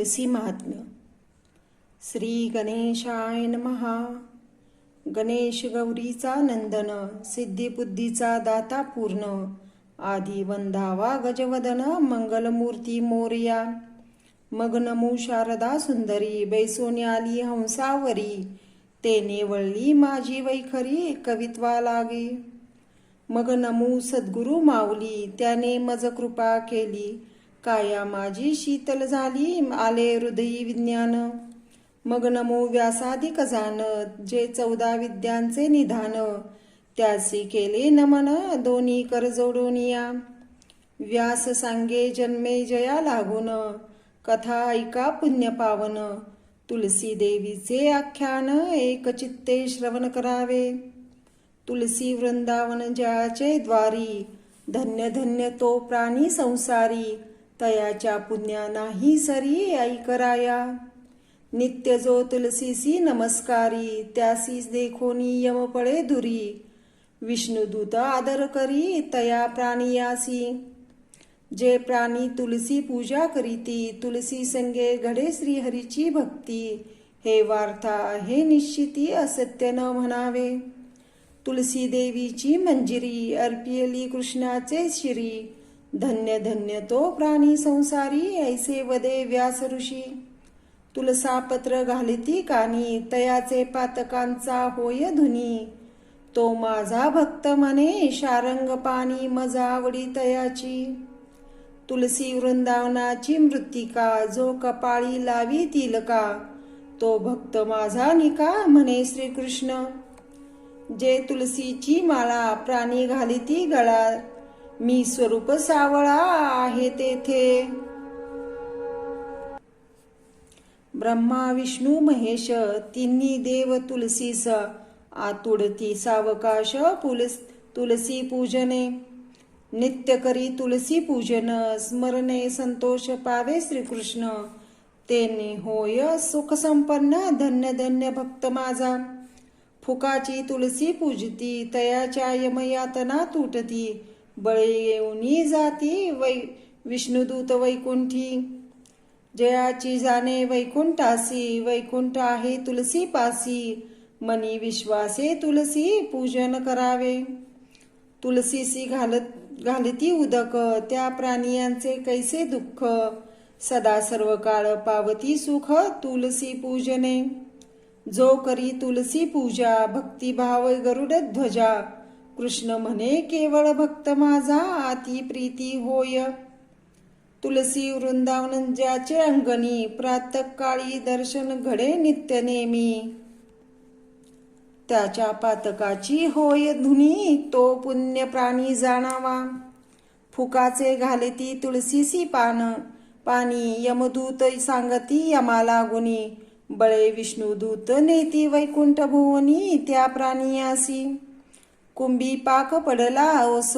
तुलसी महात्म्य. श्री गणेशाय नमः. गणेश गौरीचा नंदन, सिद्धिबुद्धीचा दाता पूर्ण, आदी वंदावा गजवदन, मंगलमूर्ती मोरया. मग नमू शारदा सुंदरी, बैसोनी आली हंसावरी, तेने वळली माझी वैखरी, कवित्वा लागे. मग नमू सद्गुरु माऊली, त्याने मज कृपा केली, काया माझी शीतल झाली, आले हृदयी विज्ञान. मग नमो व्यासाधिक जान, जे 14 विद्यांचे निधान, त्यासी केले नमन, दोन्ही कर जोडूनिया. व्यास सांगे जन्मे जया लागून, कथा ऐका पुण्य पावन, तुलसी देवीचे आख्यान, एक चित्ते श्रवण करावे. तुलसी वृंदावन ज्याचे द्वारी, धन्य धन्य तो प्राणी संसारी, तयाच्या पुण्या नाही सरी, ऐकराया. नित्य जो तुलसीसी नमस्कारी, त्यासीच देखोनी यम पळे दुरी, विष्णुदूत आदर करी, तया प्राणियासी. जे प्राणी तुलसी पूजा करीती, तुलसी संगे घडे श्रीहरीची भक्ती, हे वार्ता हे निश्चिती, असत्य न म्हणावे. तुलसी देवीची मंजिरी, अर्पियली कृष्णाचे शिरी, धन्य धन्य तो प्राणी संसारी, ऐसे वदे व्यास ऋषी. तुलसापत्र घालिती कानी, तयाचे पातकांचा होय धुनी, तो माझा भक्त म्हणे शारंग पाणी, मजा आवडी तयाची. तुलसी वृंदावनाची मृत्तिका, जो कपाळी लावी तिलका, तो भक्त माझा निका, म्हणे श्रीकृष्ण. जे तुलसीची माळा, प्राणी घालिती गळा, मी स्वरूप सावळा आहे तेथे. ब्रह्मा विष्णू महेश, तिन्ही देव तुलसीस, आतुडती सावकाश, तुलसी पूजने. नित्य करी तुलसी पूजन, स्मरणे संतोष पावे श्रीकृष्ण, तेने होय सुख संपन्न, धन्य धन्य भक्त माझा. फुकाची तुलसी पूजती, तयाच्या यमयातना तुटती, बळे येऊनी जाती, विष्णुदूत वैकुंठी. जयाची जाणे वैकुंठासी, वैकुंठ आहे तुलसी पासी, मनी विश्वासे तुलसी पूजन करावे. तुलसीसी घालती उदक, त्या प्राणियांचे कैसे दुःख, सदा सर्व काळ पावती सुख, तुलसी पूजने. जो करी तुलसी पूजा, भक्तिभाव गरुड ध्वजा, कृष्ण म्हणे केवळ भक्त माझा, अति प्रीती होय. तुलसी वृंदावन ज्याचे अंगणी, प्रातःकाळी दर्शन घडे नित्य नेमी, त्याच्या पातकाची होय धुनी, तो पुण्य प्राणी जाणावा. फुकाचे घालिती तुळशीसी पाणी, यमदूत सांगती यमाला गुणी, बळे विष्णुदूत नेती वैकुंठ भुवनी, त्या प्राणियासी. कुंभी पाक पडला ओस,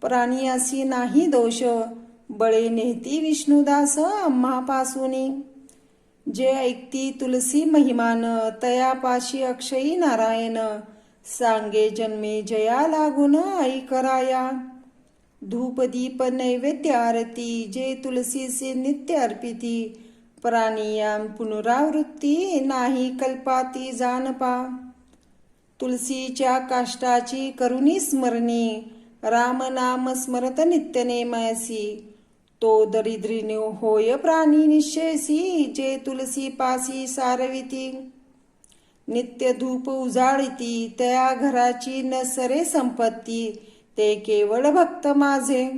प्राणियासी नाही दोष, बळे नेती विष्णुदास आम्हापासूनी. जे ऐकती तुलसी महिमान, तयापाशी अक्षयी नारायण, सांगे जन्मे जया लागून, ऐकराया. धूप दीप नैवेद्य आरती, जे तुलसीचे नित्य अर्पिती, प्राणियां पुनरावृत्ती, नाही कल्पाती जानपा. तुलसीच्या काष्टाची करुणी स्मरणी, राम नाम स्मरत नित्य नेमसी, तो दरिद्रीने होय प्राणी निश्चयसी, जे तुलसी पासी सारविती. नित्य धूप उजाळीती, त्या घराची न सरे संपत्ती, ते केवळ भक्त माझे.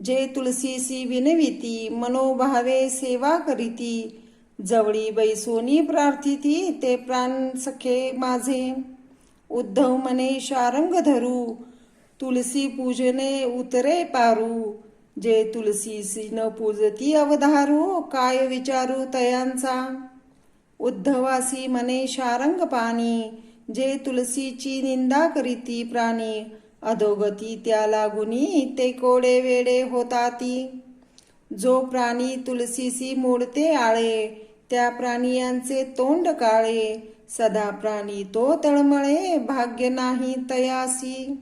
जे तुलसीसी विनविती, मनोभावे सेवा करीती, जवळी बैसोनी प्रार्थिती, ते प्राण सखे माझे. उद्धव म्हणे शारंग धरू, तुलसी पूजने उतरे पारू, जे तुलसीसी न पूजती अवधारू, काय विचारू तयांचा. उद्धवासी म्हणे शारंग पाणी, जे तुलसीची निंदा करीती प्राणी, अधोगती त्या लागुनी, ते कोडे वेडे होताती. जो प्राणी तुलसीसी मोडते आळे, त्या प्राणियांचे तोंड काळे, सदा प्राणी तो तळमळे, भाग्य नाही तयासी.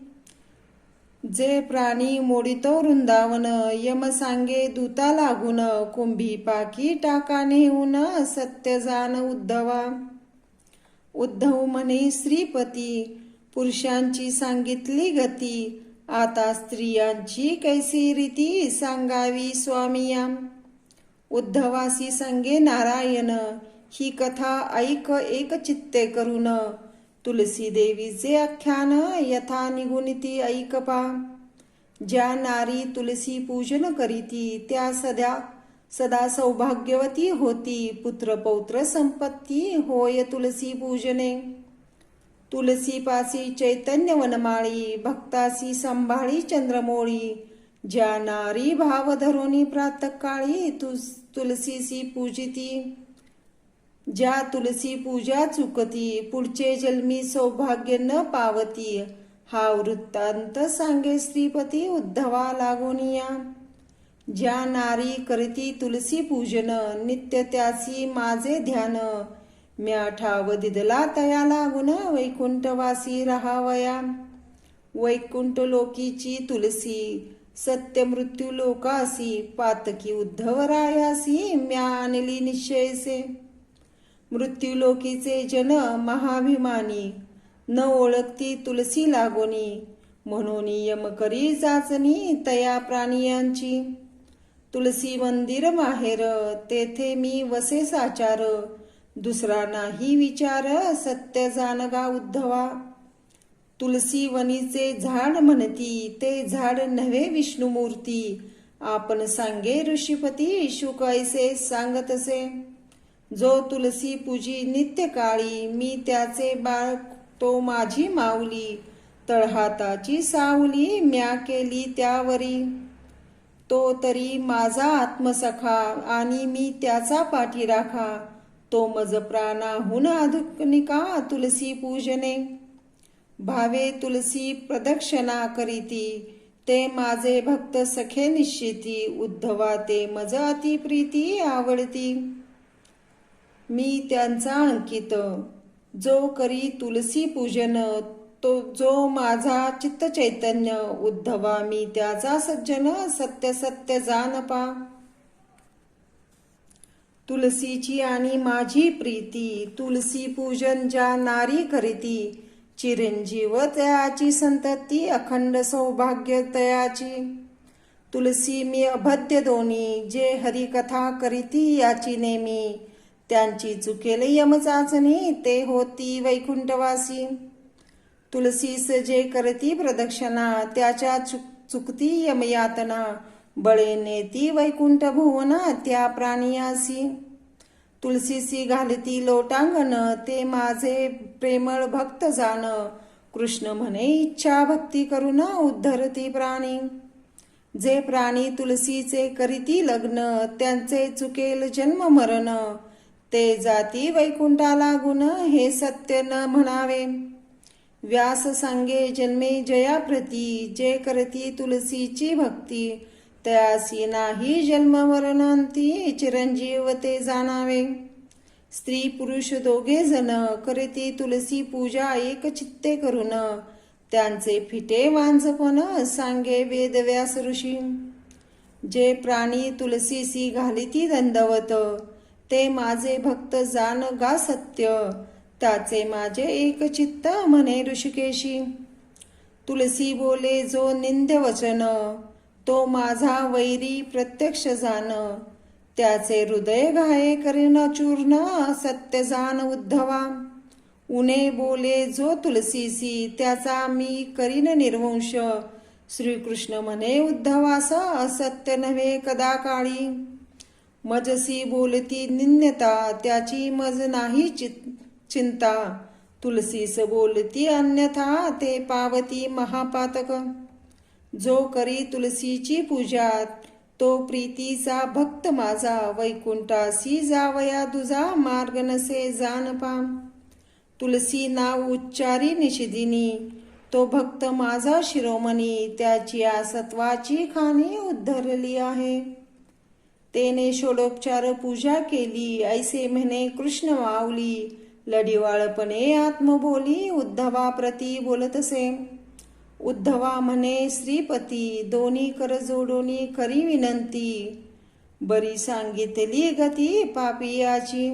जे प्राणी मोडितो वृंदावन, यम सांगे दूता लागून, कुंभी पाकी टाका नेऊन, सत्य जाण उद्धवा. उद्धव म्हणे श्रीपती, पुरुषांची सांगितली गती, आता स्त्रियांची कैसी रीती, सांगावी स्वामिया. उद्धवासी सांगे नारायण, ही कथा ऐक एक चित्ते करून, तुलसी देवीचे आख्यान यथा निगुणिती ऐक पा. ज्या नारी तुलसी पूजन करीती, त्या सदा सौभाग्यवती होती, पुत्र पौत्र संपत्ती होय तुलसी पूजने. तुलसीपासी चैतन्य वनमाळी, भक्तासी संभाळी चंद्रमोळी. ज्या नारी भाव धरोनी प्रातःकाळी, तुलसीसी पूजिती. ज्या तुलसी पूजा चुकती, पुढचे जन्मी सौभाग्य न पावती. हा वृत्तांत सांगे श्रीपती उद्धवा लागोनिया. ज्या नारी करती तुलसी पूजन, नित्य त्यासी माझे ध्यान. म्या ठाव दिदला तया लागून, वैकुंठवासी राहावया. वैकुंठ लोकीची तुलसी, सत्य मृत्यू लोकासी. पातकी उद्धव रायासी, म्या आणली निश्चयसे. मृत्यू लोकीचे जन महाभिमानी, न ओळखती तुलसी लागोनी. म्हणून यम करी चाचणी तया प्राणियांची. तुलसी मंदिर माहेर, तेथे मी वसे साचार. दुसरा नाही विचार, सत्य जानगा उद्धवा. तुलसी वनीचे झाड म्हणती, ते झाड नव्हे विष्णुमूर्ती. आपण सांगे ऋषीपती, शुक ऐसे सांगतसे. जो तुलसी पूजी नित्य काळी, मी त्याचे बाळ तो माझी माऊली. तळहाताची सावली म्या केली त्यावरी. तो तरी माझा आत्मसखा, आणि मी त्याचा पाठीराखा. तो मज प्राणाहून अधिकनिका तुलसी पूजने. भावे तुलसी प्रदक्षिणा करीती, ते माझे भक्त सखे निश्चिती. उद्धवा ते मज अति प्रीती आवडती. मी त्यांचा अंकित, जो करी तुलसी पूजन. तो जो माझा चित्त चैतन्य, उद्धवा मी त्याचा सज्जन. सत्य सत्य जाण पा. तुलसीची आणि माझी प्रीती, तुलसी पूजन ज्या नारी करीती. चिरंजीव तयाची संतती, अखंड सौभाग्य तयाची. तुलसी मी अभद्य दोन्ही, जे हरिकथा करीती याची नेमी. त्यांची चुकेल यम चाचणी, ते होती वैकुंठवासी. तुलसीस जे करती प्रदक्षिणा, त्याच्या चुकती यमयातना. बळे नेती वैकुंठ भुवना, त्या प्राणियासी. तुलसीसी घालती लोटांगण, ते माझे प्रेमळ भक्त जाण. कृष्ण म्हणे इच्छा भक्ती करून, उद्धरती प्राणी. जे प्राणी तुलसीचे करीती लग्न, त्यांचे चुकेल जन्म मरण. ते जाती वैकुंठा लागून, हे सत्य न म्हणावे. व्यास सांगे जन्मे जया प्रती, जे करती तुलसीची भक्ती. त्यासी नाही जन्म मरणंती, चिरंजीव ते जाणावे. स्त्री पुरुष दोघे जण, करती तुलसी पूजा एक चित्ते करून. त्यांचे फिटे वांझपण, सांगे वेदव्यास ऋषी. जे प्राणी तुलसीसी घालिती दंडवत, ते माझे भक्त जाण गा सत्य. त्याचे माझे एक चित्त म्हणे ऋषिकेशी. तुलसी बोले जो निंद्य वचन, तो माझा वैरी प्रत्यक्ष जाण. त्याचे हृदय घाये करीन चूर्ण, सत्य जाण उद्धवा. उने बोले जो तुलसीसी, त्याचा मी करीन निर्वंश. श्रीकृष्ण म्हणे उद्धवास, असत्य नव्हे कदा काळी. मजसी बोलती निन्यता, त्याची मज नाही चिंता. तुलसीस बोलती अन्यथा, ते पावती महापातक. जो करी तुलसीची पूजा, तो प्रीतीचा भक्त माझा. वैकुंठासी जावया दुजा, मार्ग नसे जाण पा. तुलसी नाव उच्चारी निषिदिनी, तो भक्त माझा शिरोमणी. त्याची सत्वाची खाणी उद्धरली आहे. तेने षोडोपचार पूजा केली, ऐसे म्हणे कृष्ण माऊली. लढिवाळपणे आत्मबोली, उद्धवा प्रती बोलतसे. उद्धवा म्हणे श्रीपती, दोन्ही कर जोडोनी करी विनंती, बरी सांगितली गती पापियाची.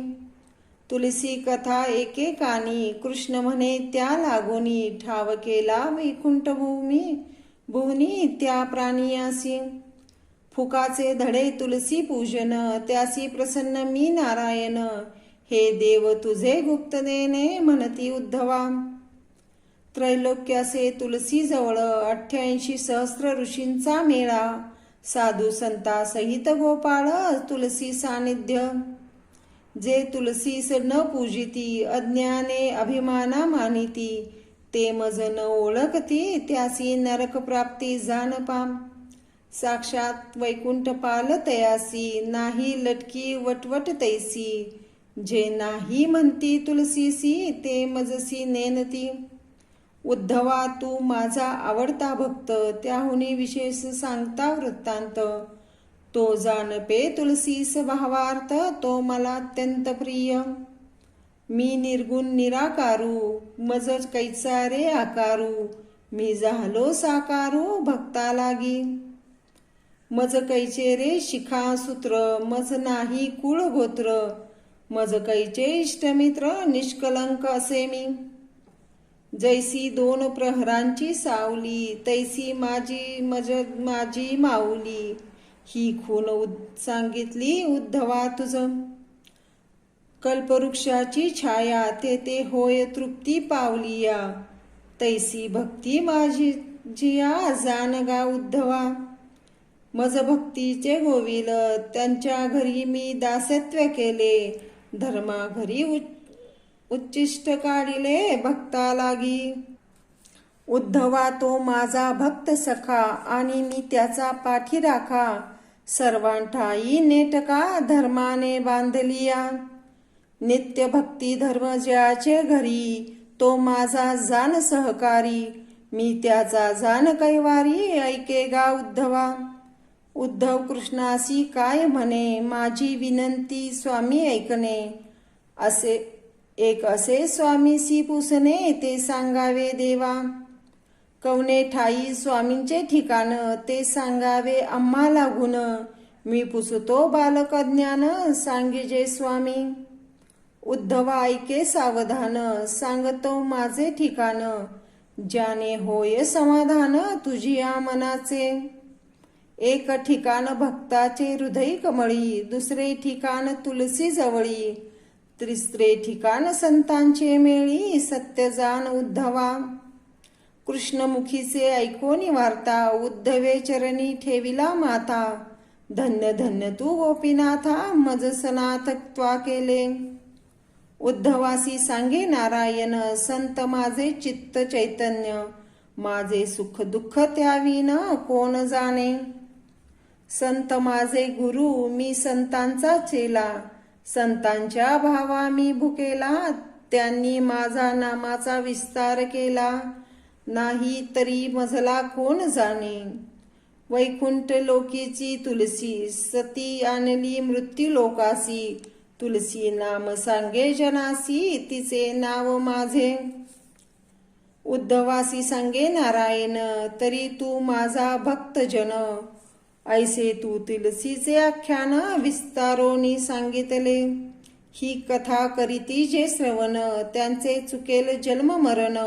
तुलसी कथा एकेकानी, कृष्ण म्हणे त्या लागोनी, ठाव केला वैकुंठ भुवनी त्या प्राणियासी. फुकाचे धडे तुलसी पूजन, त्यासी प्रसन्न मी नारायण, हे देव तुझे गुप्त देणे म्हणती उद्धवा. त्रैलोक्यासे तुलसी जवळ, 88 सहस्र ऋषींचा मेळा, साधू संता सहित गोपाळ तुलसी सानिध्य. जे तुलसीस न पूजिती, अज्ञाने अभिमाना मानिती, ते मज न ओळखती, त्यासी नरक प्राप्ती जाणपा. साक्षात वैकुंठ पाल तयासी, नाही लटकी वटवट तैसी, जे नाही म्हणती तुलसीसी, ते मजसी नेनती. उद्धवा तू माझा आवडता भक्त, त्याहुनी विशेष सांगता वृत्तांत, तो जाणपे तुलसीस भावार्थ, तो मला अत्यंत प्रिय. मी निर्गुण निराकारू, मज कैचा रे आकारू, मी झालो साकारू भक्ता लागी. मज कैचे रे शिखा सूत्र, मज नाही कुळ गोत्र, मज कैचे इष्टमित्र, निष्कलंक असे मी. जैसी दोन प्रहरांची सावली, तैसी माझी माऊली, ही खून सांगितली उद्धवा तुझ. कल्पवृक्षाची छाया, ते होय तृप्ती पावलिया, तैसी भक्ती माझी जिया जान गा उद्धवा. मज भक्तीचे गोविल, त्यांच्या घरी मी दासत्व केले, धर्मा घरी उच्चिष्ट काढिले भक्ता लागी. उद्धवा तो माझा भक्त सखा, आणि मी त्याचा पाठीराखा, सर्वांठाई नेटका धर्माने बांधलिया. नित्य भक्ती धर्म ज्याचे घरी, तो माझा जान सहकारी, मी त्याचा जान कैवारी, ऐके गा उद्धवा. उद्धव कृष्णासी काय म्हणे, माझी विनंती स्वामी ऐकणे, असे स्वामीसी पुसणे, ते सांगावे देवा. कवने ठाई स्वामींचे ठिकाण, ते सांगावे आम्हा लागून, मी पुसतो बालक ज्ञान, सांगिजे स्वामी. उद्धवा ऐके सावधान, सांगतो माझे ठिकाण, ज्याने होय समाधान तुझिया मनाचे. एक ठिकाण भक्ताचे हृदय कमळी, दुसरे ठिकाण तुलसी जवळी, तिसरे ठिकाण संतांचे मेळी, सत्य जाण उद्धवा. कृष्णमुखीचे ऐकोनी वार्ता, उद्धवे चरणी ठेविला माथा, धन्य धन्य तू गोपीनाथा, मज सनाथ त्वा केले. उद्धवासी सांगे नारायण, संत माझे चित्त चैतन्य, माझे सुख दुःख त्याविन कोण जाणे. संत माझे गुरु, मी संतांचा चेला, संतांच्या भावा मी भुकेला, त्यांनी माझा नामाचा विस्तार केला, नाही तरी मजला कोण जाणे. वैकुंठ लोकीची तुलसी, सती आणली मृत्यू लोकासी, तुलसी नाम सांगे जनासी, तिचे नाव माझे. उद्धवासी सांगे नारायण, तरी तू माझा भक्त जन, ऐसे तू तुलसीचे आख्यान विस्तारोनी सांगितले. ही कथा करीती जे श्रवण, त्यांचे चुकेल जन्म मरण,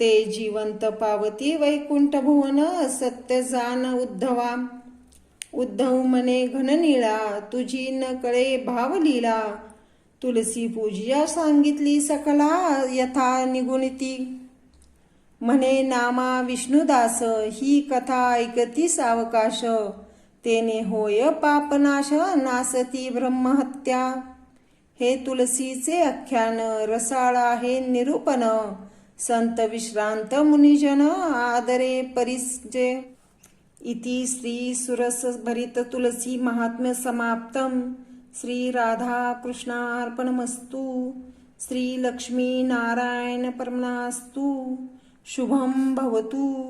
ते जिवंत पावती वैकुंठ भुवन, सत्य जाण उद्धवा. उद्धव म्हणे घननीळा, तुझी न कळे भावलीला, तुलसी पूजिया सांगितली सकला यथा निगुणिती. म्हणे नामा विष्णुदास, ही कथा ऐकती सावकाश, तेने होय पापनाश, नासती ब्रह्महत्या. हे तुलसीचे आख्यान रसाळ आहे निरूपण, संत विश्रांत मुनिजन आदरे परिसजे. इति श्री सुरस भरित तुलसी महात्म्य समाप्तम. श्री राधा कृष्णार्पणमस्तु. श्री लक्ष्मी नारायण परमनास्तु. शुभम भवतु.